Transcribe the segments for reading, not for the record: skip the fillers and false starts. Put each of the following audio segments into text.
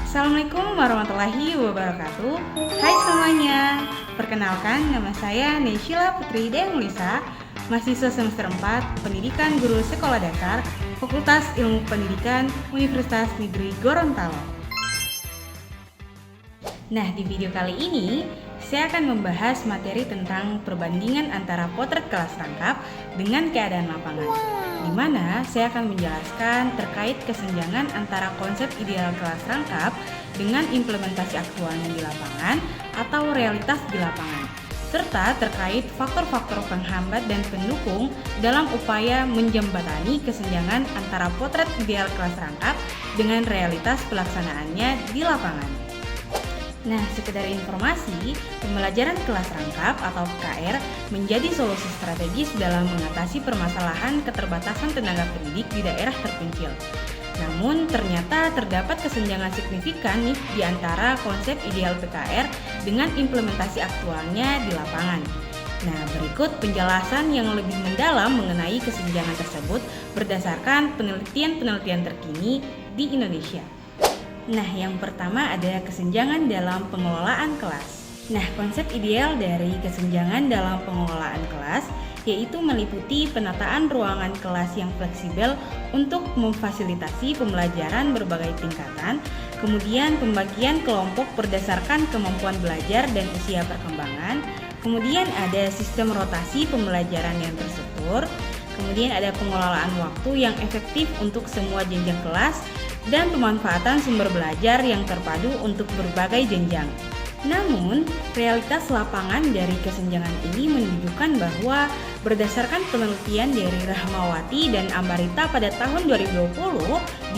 Assalamualaikum warahmatullahi wabarakatuh. Hai semuanya, perkenalkan nama saya Nesyila Putri Deanglisa, mahasiswa semester 4 Pendidikan Guru Sekolah Dasar Fakultas Ilmu Pendidikan Universitas Negeri Gorontalo. Nah, di video kali ini saya akan membahas materi tentang perbandingan antara potret kelas rangkap dengan keadaan lapangan, di mana saya akan menjelaskan terkait kesenjangan antara konsep ideal kelas rangkap dengan implementasi aktualnya di lapangan atau realitas di lapangan, serta terkait faktor-faktor penghambat dan pendukung dalam upaya menjembatani kesenjangan antara potret ideal kelas rangkap dengan realitas pelaksanaannya di lapangan. Nah, sekedar informasi, pembelajaran kelas rangkap atau PKR menjadi solusi strategis dalam mengatasi permasalahan keterbatasan tenaga pendidik di daerah terpencil. Namun, ternyata terdapat kesenjangan signifikan nih di antara konsep ideal PKR dengan implementasi aktualnya di lapangan. Nah, berikut penjelasan yang lebih mendalam mengenai kesenjangan tersebut berdasarkan penelitian-penelitian terkini di Indonesia. Nah, yang pertama ada kesenjangan dalam pengelolaan kelas. Nah, konsep ideal dari kesenjangan dalam pengelolaan kelas yaitu meliputi penataan ruangan kelas yang fleksibel untuk memfasilitasi pembelajaran berbagai tingkatan, kemudian pembagian kelompok berdasarkan kemampuan belajar dan usia perkembangan, kemudian ada sistem rotasi pembelajaran yang terstruktur, kemudian ada pengelolaan waktu yang efektif untuk semua jenjang kelas, dan pemanfaatan sumber belajar yang terpadu untuk berbagai jenjang. Namun, realitas lapangan dari kesenjangan ini menunjukkan bahwa berdasarkan penelitian dari Rahmawati dan Ambarita pada tahun 2020,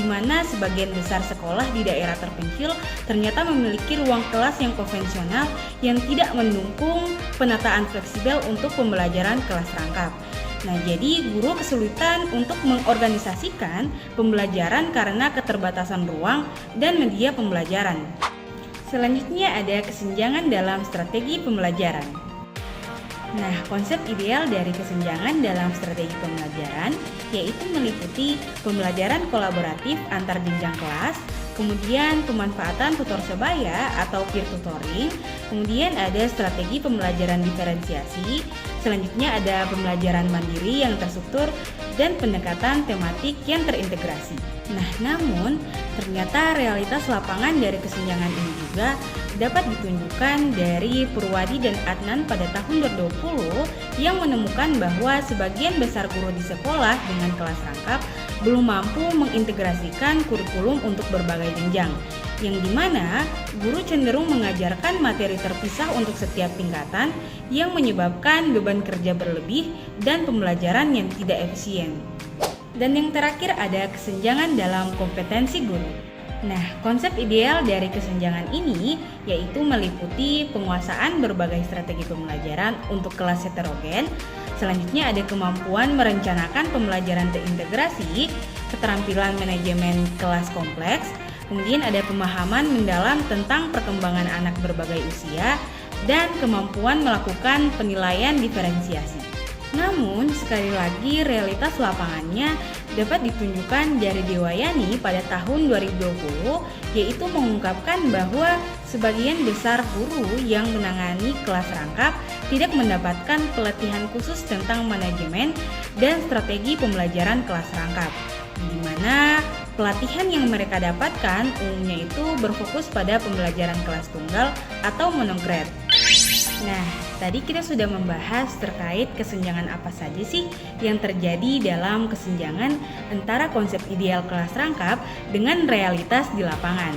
di mana sebagian besar sekolah di daerah terpencil ternyata memiliki ruang kelas yang konvensional yang tidak mendukung penataan fleksibel untuk pembelajaran kelas rangkap. Nah, jadi guru kesulitan untuk mengorganisasikan pembelajaran karena keterbatasan ruang dan media pembelajaran. Selanjutnya ada kesenjangan dalam strategi pembelajaran. Nah, konsep ideal dari kesenjangan dalam strategi pembelajaran yaitu meliputi pembelajaran kolaboratif antar jenjang kelas, kemudian pemanfaatan tutor sebaya atau peer tutoring, kemudian ada strategi pembelajaran diferensiasi, selanjutnya ada pembelajaran mandiri yang terstruktur, dan pendekatan tematik yang terintegrasi. Nah, namun ternyata realitas lapangan dari kesenjangan ini juga dapat ditunjukkan dari Purwadi dan Adnan pada tahun 2020 yang menemukan bahwa sebagian besar guru di sekolah dengan kelas rangkap belum mampu mengintegrasikan kurikulum untuk berbagai jenjang, yang dimana guru cenderung mengajarkan materi terpisah untuk setiap tingkatan yang menyebabkan beban kerja berlebih dan pembelajaran yang tidak efisien. Dan yang terakhir ada kesenjangan dalam kompetensi guru. Nah, konsep ideal dari kesenjangan ini yaitu meliputi penguasaan berbagai strategi pembelajaran untuk kelas heterogen. Selanjutnya ada kemampuan merencanakan pembelajaran terintegrasi, keterampilan manajemen kelas kompleks, kemudian ada pemahaman mendalam tentang perkembangan anak berbagai usia, dan kemampuan melakukan penilaian diferensiasi. Namun, sekali lagi realitas lapangannya dapat ditunjukkan dari Dewayani pada tahun 2020, yaitu mengungkapkan bahwa sebagian besar guru yang menangani kelas rangkap tidak mendapatkan pelatihan khusus tentang manajemen dan strategi pembelajaran kelas rangkap, di mana pelatihan yang mereka dapatkan umumnya itu berfokus pada pembelajaran kelas tunggal atau monograde. Nah, tadi kita sudah membahas terkait kesenjangan apa saja sih yang terjadi dalam kesenjangan antara konsep ideal kelas rangkap dengan realitas di lapangan.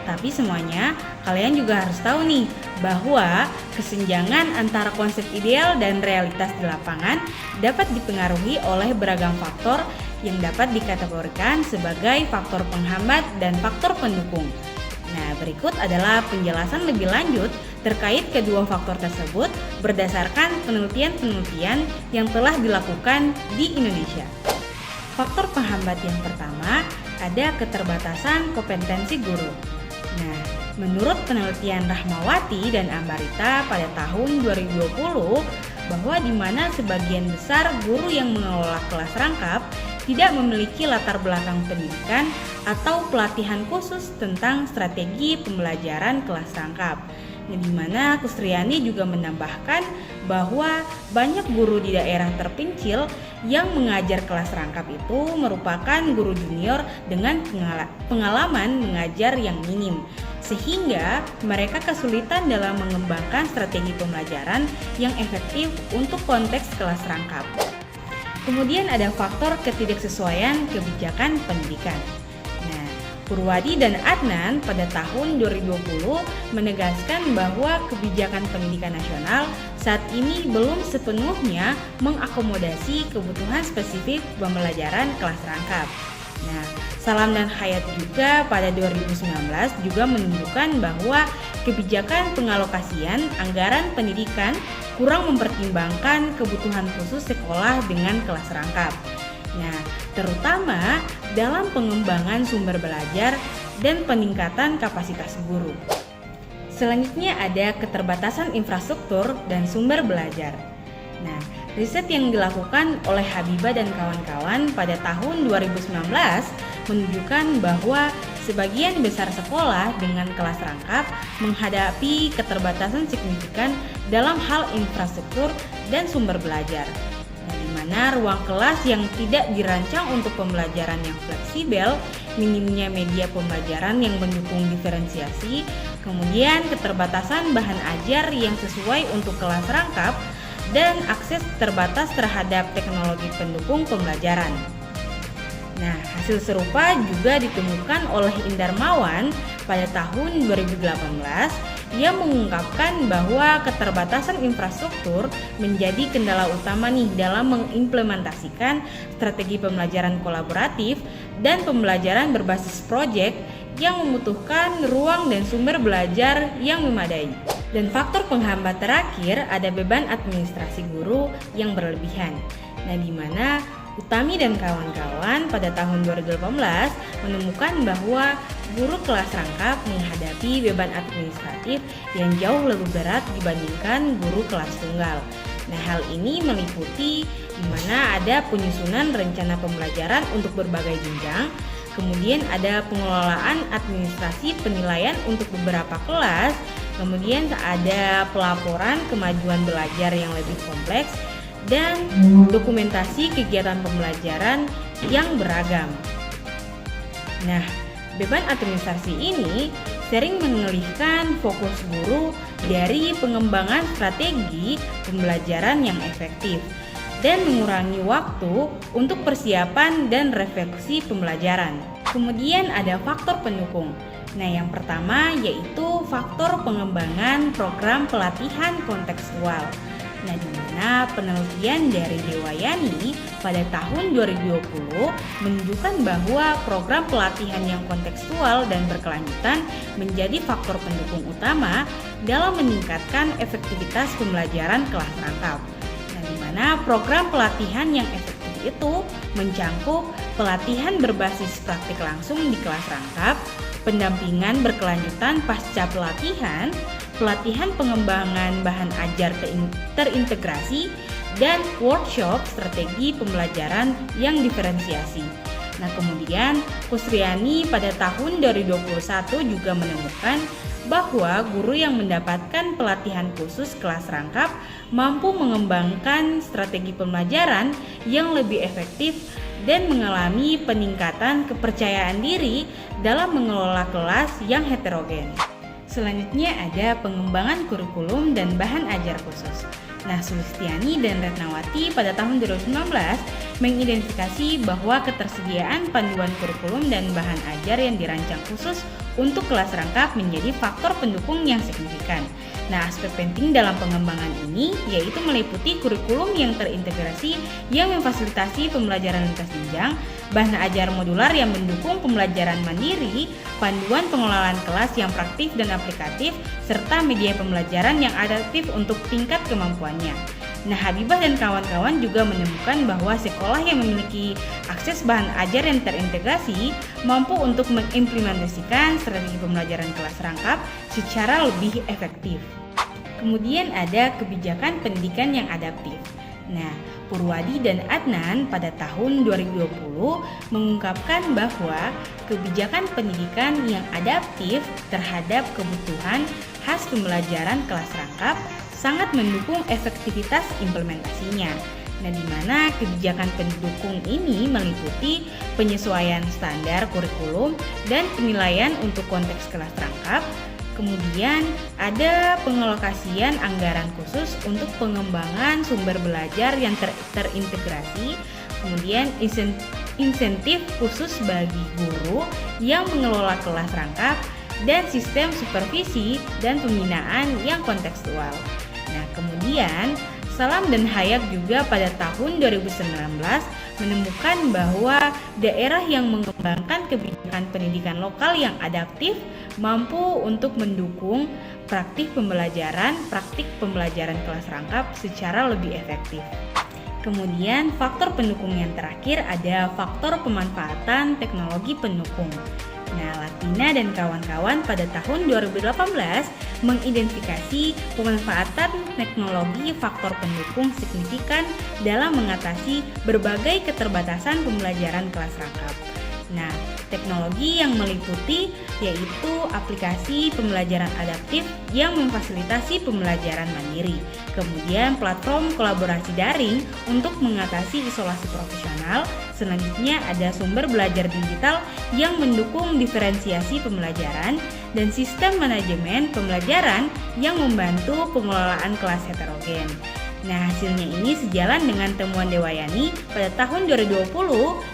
Tapi semuanya, kalian juga harus tahu nih bahwa kesenjangan antara konsep ideal dan realitas di lapangan dapat dipengaruhi oleh beragam faktor yang dapat dikategorikan sebagai faktor penghambat dan faktor pendukung. Nah, berikut adalah penjelasan lebih lanjut terkait kedua faktor tersebut berdasarkan penelitian-penelitian yang telah dilakukan di Indonesia. Faktor penghambat yang pertama ada keterbatasan kompetensi guru. Nah, menurut penelitian Rahmawati dan Ambarita pada tahun 2020 bahwa di mana sebagian besar guru yang mengelola kelas rangkap tidak memiliki latar belakang pendidikan atau pelatihan khusus tentang strategi pembelajaran kelas rangkap. Di mana Kustriani juga menambahkan bahwa banyak guru di daerah terpencil yang mengajar kelas rangkap itu merupakan guru junior dengan pengalaman mengajar yang minim, sehingga mereka kesulitan dalam mengembangkan strategi pembelajaran yang efektif untuk konteks kelas rangkap. Kemudian ada faktor ketidaksesuaian kebijakan pendidikan. Purwadi dan Adnan pada tahun 2020 menegaskan bahwa kebijakan pendidikan nasional saat ini belum sepenuhnya mengakomodasi kebutuhan spesifik pembelajaran kelas rangkap. Salam dan Hayat juga pada 2019 juga menunjukkan bahwa kebijakan pengalokasian anggaran pendidikan kurang mempertimbangkan kebutuhan khusus sekolah dengan kelas rangkap. Terutama dalam pengembangan sumber belajar dan peningkatan kapasitas guru. Selanjutnya ada keterbatasan infrastruktur dan sumber belajar. Riset yang dilakukan oleh Habibah dan kawan-kawan pada tahun 2019 menunjukkan bahwa sebagian besar sekolah dengan kelas rangkap menghadapi keterbatasan signifikan dalam hal infrastruktur dan sumber belajar. Di mana ruang kelas yang tidak dirancang untuk pembelajaran yang fleksibel, minimnya media pembelajaran yang mendukung diferensiasi, kemudian keterbatasan bahan ajar yang sesuai untuk kelas rangkap, dan akses terbatas terhadap teknologi pendukung pembelajaran. Hasil serupa juga ditemukan oleh Indarmawan pada tahun 2018 yang mengungkapkan bahwa keterbatasan infrastruktur menjadi kendala utama dalam mengimplementasikan strategi pembelajaran kolaboratif dan pembelajaran berbasis proyek yang membutuhkan ruang dan sumber belajar yang memadai. Dan faktor penghambat terakhir ada beban administrasi guru yang berlebihan. Di mana Utami dan kawan-kawan pada tahun 2018 menemukan bahwa guru kelas rangkap menghadapi beban administratif yang jauh lebih berat dibandingkan guru kelas tunggal. Hal ini meliputi di mana ada penyusunan rencana pembelajaran untuk berbagai jenjang, kemudian ada pengelolaan administrasi penilaian untuk beberapa kelas, kemudian ada pelaporan kemajuan belajar yang lebih kompleks, dan dokumentasi kegiatan pembelajaran yang beragam. Beban administrasi ini sering mengalihkan fokus guru dari pengembangan strategi pembelajaran yang efektif dan mengurangi waktu untuk persiapan dan refleksi pembelajaran. Kemudian ada faktor pendukung. Yang pertama yaitu faktor pengembangan program pelatihan kontekstual. Di mana penelitian dari Dewayani pada tahun 2020 menunjukkan bahwa program pelatihan yang kontekstual dan berkelanjutan menjadi faktor pendukung utama dalam meningkatkan efektivitas pembelajaran kelas rangkap. Di mana program pelatihan yang efektif itu mencakup pelatihan berbasis praktik langsung di kelas rangkap, pendampingan berkelanjutan pasca pelatihan, pelatihan pengembangan bahan ajar terintegrasi, dan workshop strategi pembelajaran yang diferensiasi. Kemudian Kustriani pada tahun 2021 juga menemukan bahwa guru yang mendapatkan pelatihan khusus kelas rangkap mampu mengembangkan strategi pembelajaran yang lebih efektif dan mengalami peningkatan kepercayaan diri dalam mengelola kelas yang heterogen. Selanjutnya ada pengembangan kurikulum dan bahan ajar khusus. Sulistiani dan Retnawati pada tahun 2019 mengidentifikasi bahwa ketersediaan panduan kurikulum dan bahan ajar yang dirancang khusus untuk kelas rangkap menjadi faktor pendukung yang signifikan. Aspek penting dalam pengembangan ini yaitu meliputi kurikulum yang terintegrasi yang memfasilitasi pembelajaran lintas jenjang, bahan ajar modular yang mendukung pembelajaran mandiri, panduan pengelolaan kelas yang praktif dan aplikatif, serta media pembelajaran yang adaptif untuk tingkat kemampuannya. Habibah dan kawan-kawan juga menemukan bahwa sekolah yang memiliki akses bahan ajar yang terintegrasi mampu untuk mengimplementasikan strategi pembelajaran kelas rangkap secara lebih efektif. Kemudian ada kebijakan pendidikan yang adaptif. Purwadi dan Adnan pada tahun 2020 mengungkapkan bahwa kebijakan pendidikan yang adaptif terhadap kebutuhan khas pembelajaran kelas rangkap sangat mendukung efektivitas implementasinya. Nah, di mana kebijakan pendukung ini meliputi penyesuaian standar kurikulum dan penilaian untuk konteks kelas rangkap. Kemudian ada pengalokasian anggaran khusus untuk pengembangan sumber belajar yang terintegrasi. Kemudian insentif khusus bagi guru yang mengelola kelas rangkap dan sistem supervisi dan pembinaan yang kontekstual. Nah, kemudian Salam dan Hayek juga pada tahun 2019 menemukan bahwa daerah yang mengembangkan kebijakan pendidikan lokal yang adaptif mampu untuk mendukung praktik pembelajaran kelas rangkap secara lebih efektif. Kemudian faktor pendukung yang terakhir ada faktor pemanfaatan teknologi pendukung. Nah, Latina dan kawan-kawan pada tahun 2018 mengidentifikasi pemanfaatan teknologi faktor pendukung signifikan dalam mengatasi berbagai keterbatasan pembelajaran kelas rangkap. Nah, teknologi yang meliputi yaitu aplikasi pembelajaran adaptif yang memfasilitasi pembelajaran mandiri. Kemudian platform kolaborasi daring untuk mengatasi isolasi profesional. Selanjutnya ada sumber belajar digital yang mendukung diferensiasi pembelajaran dan sistem manajemen pembelajaran yang membantu pengelolaan kelas heterogen. Nah, hasilnya ini sejalan dengan temuan Dewayani pada tahun 2020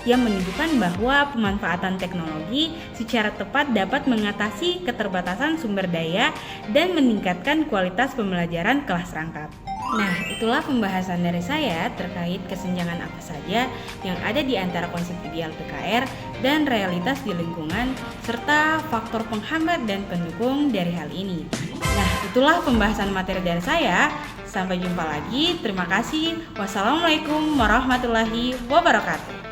yang menunjukkan bahwa pemanfaatan teknologi secara tepat dapat mengatasi keterbatasan sumber daya dan meningkatkan kualitas pembelajaran kelas rangkap. Nah, itulah pembahasan dari saya terkait kesenjangan apa saja yang ada di antara konsep ideal PKR dan realitas di lingkungan, serta faktor penghambat dan pendukung dari hal ini. Nah, itulah pembahasan materi dari saya. Sampai jumpa lagi. Terima kasih. Wassalamualaikum warahmatullahi wabarakatuh.